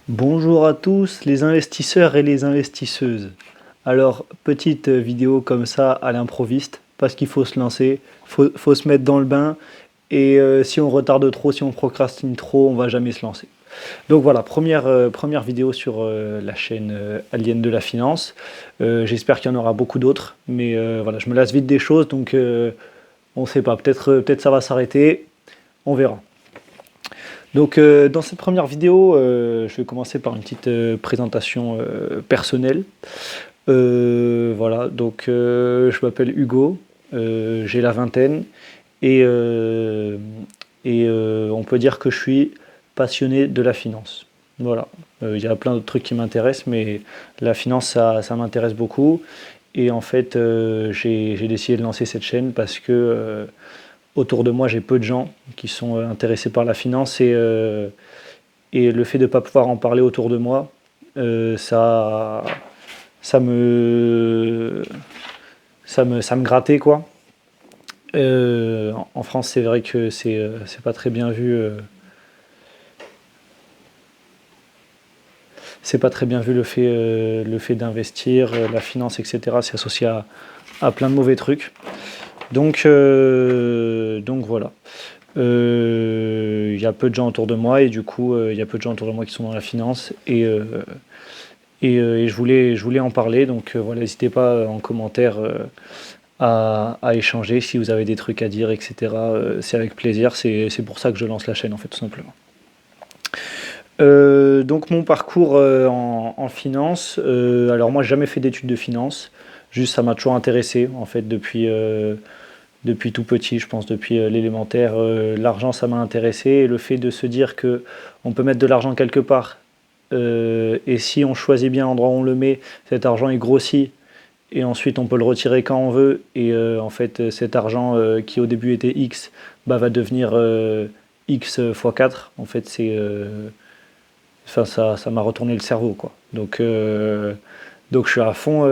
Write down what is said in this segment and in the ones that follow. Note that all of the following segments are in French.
Bonjour à tous les investisseurs et les investisseuses. Alors, petite vidéo comme ça à l'improviste, parce qu'il faut se lancer, faut se mettre dans le bain, et si on retarde trop, si on procrastine trop, on va jamais se lancer. Donc voilà, première vidéo sur la chaîne Alien de la Finance. J'espère qu'il y en aura beaucoup d'autres, mais voilà, je me lasse vite des choses, donc on ne sait pas, peut-être ça va s'arrêter, on verra. Donc dans cette première vidéo, je vais commencer par une petite présentation personnelle. Voilà, donc je m'appelle Hugo, j'ai la vingtaine et, on peut dire que je suis passionné de la finance. Voilà, il y a plein d'autres trucs qui m'intéressent, mais la finance, ça m'intéresse beaucoup. Et en fait, j'ai décidé de lancer cette chaîne parce que autour de moi, j'ai peu de gens qui sont intéressés par la finance et le fait de ne pas pouvoir en parler autour de moi, ça, ça me, ça me grattait quoi. En France, c'est vrai que c'est pas très bien vu. C'est pas très bien vu le fait d'investir, la finance, etc. C'est associé à plein de mauvais trucs. Donc voilà. Il y a peu de gens autour de moi et du coup, il y a peu de gens autour de moi qui sont dans la finance et je voulais en parler. Donc voilà, n'hésitez pas en commentaire à échanger si vous avez des trucs à dire, etc. C'est avec plaisir. C'est pour ça que je lance la chaîne en fait, tout simplement. Donc mon parcours en finance, alors moi j'ai jamais fait d'études de finance, juste ça m'a toujours intéressé en fait depuis tout petit, je pense depuis l'élémentaire, l'argent ça m'a intéressé et le fait de se dire que on peut mettre de l'argent quelque part et si on choisit bien l'endroit où on le met, cet argent il grossit et ensuite on peut le retirer quand on veut et en fait cet argent qui au début était X bah, va devenir X fois 4. En fait ça m'a retourné le cerveau quoi. Donc je suis à fond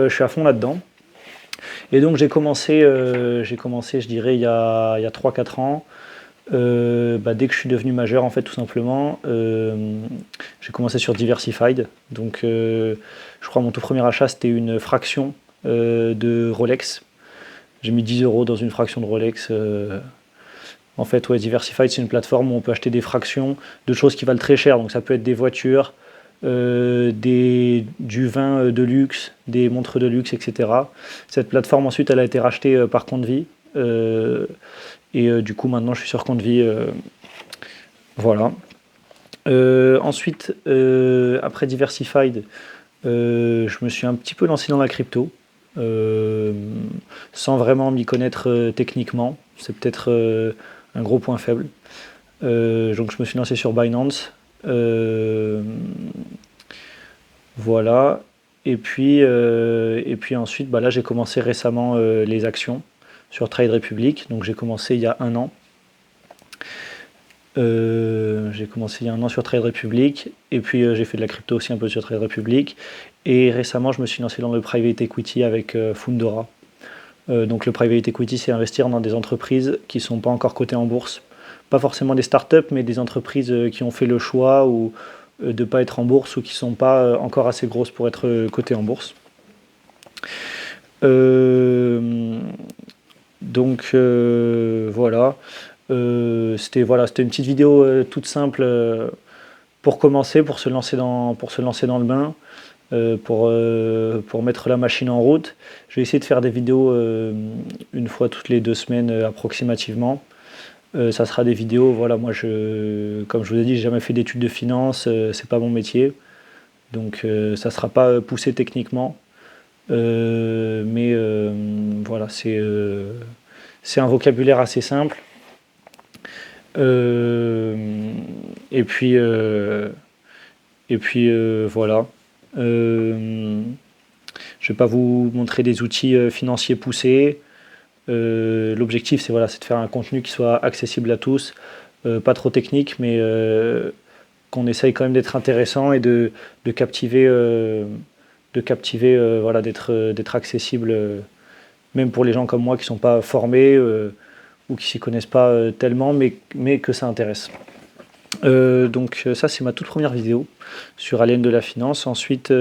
là-dedans. Et donc j'ai commencé je dirais il y a 3-4 ans. Bah, dès que je suis devenu majeur en fait tout simplement, j'ai commencé sur Diversified. Donc je crois mon tout premier achat c'était une fraction de Rolex. J'ai mis 10 euros dans une fraction de Rolex. En fait, ouais, Diversified, c'est une plateforme où on peut acheter des fractions de choses qui valent très cher. Donc ça peut être des voitures, du vin de luxe, des montres de luxe, etc. Cette plateforme, ensuite, elle a été rachetée par Compte Vie. Du coup, maintenant, je suis sur Compte Vie. Voilà. Ensuite, après Diversified, je me suis un petit peu lancé dans la crypto. euh, Sans vraiment m'y connaître techniquement. C'est peut-être un gros point faible. Donc je me suis lancé sur Binance. Voilà. Et puis ensuite, bah là j'ai commencé récemment les actions sur Trade Republic. Donc j'ai commencé il y a un an. J'ai commencé il y a un an sur Trade Republic. Et puis j'ai fait de la crypto aussi un peu sur Trade Republic. Et récemment, je me suis lancé dans le private equity avec Fundora. Donc le private equity, c'est investir dans des entreprises qui ne sont pas encore cotées en bourse. Pas forcément des startups, mais des entreprises qui ont fait le choix de ne pas être en bourse ou qui ne sont pas encore assez grosses pour être cotées en bourse. Euh, voilà. C'était une petite vidéo toute simple pour commencer, pour se lancer dans le bain. Pour mettre la machine en route. Je vais essayer de faire des vidéos une fois toutes les 2 semaines approximativement. Ça sera des vidéos, voilà, comme je vous ai dit, j'ai jamais fait d'études de finance, c'est pas mon métier. Donc ça sera pas poussé techniquement. Mais voilà, c'est un vocabulaire assez simple. Euh, et puis, euh, voilà. Euh, Je ne vais pas vous montrer des outils financiers poussés. L'objectif, c'est de faire un contenu qui soit accessible à tous, pas trop technique, mais qu'on essaye quand même d'être intéressant et de captiver voilà, d'être accessible, même pour les gens comme moi qui ne sont pas formés ou qui ne s'y connaissent pas tellement, mais que ça intéresse. Donc ça c'est ma toute première vidéo sur Alien de la finance. Ensuite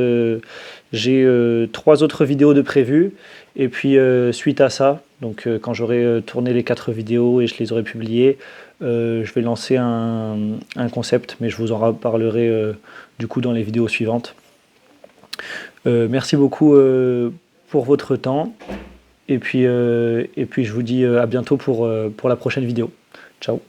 j'ai 3 autres vidéos de prévues et puis suite à ça, donc quand j'aurai tourné les 4 vidéos et je les aurai publiées, je vais lancer un concept, mais je vous en reparlerai du coup dans les vidéos suivantes. Merci beaucoup pour votre temps et puis je vous dis à bientôt pour la prochaine vidéo. Ciao.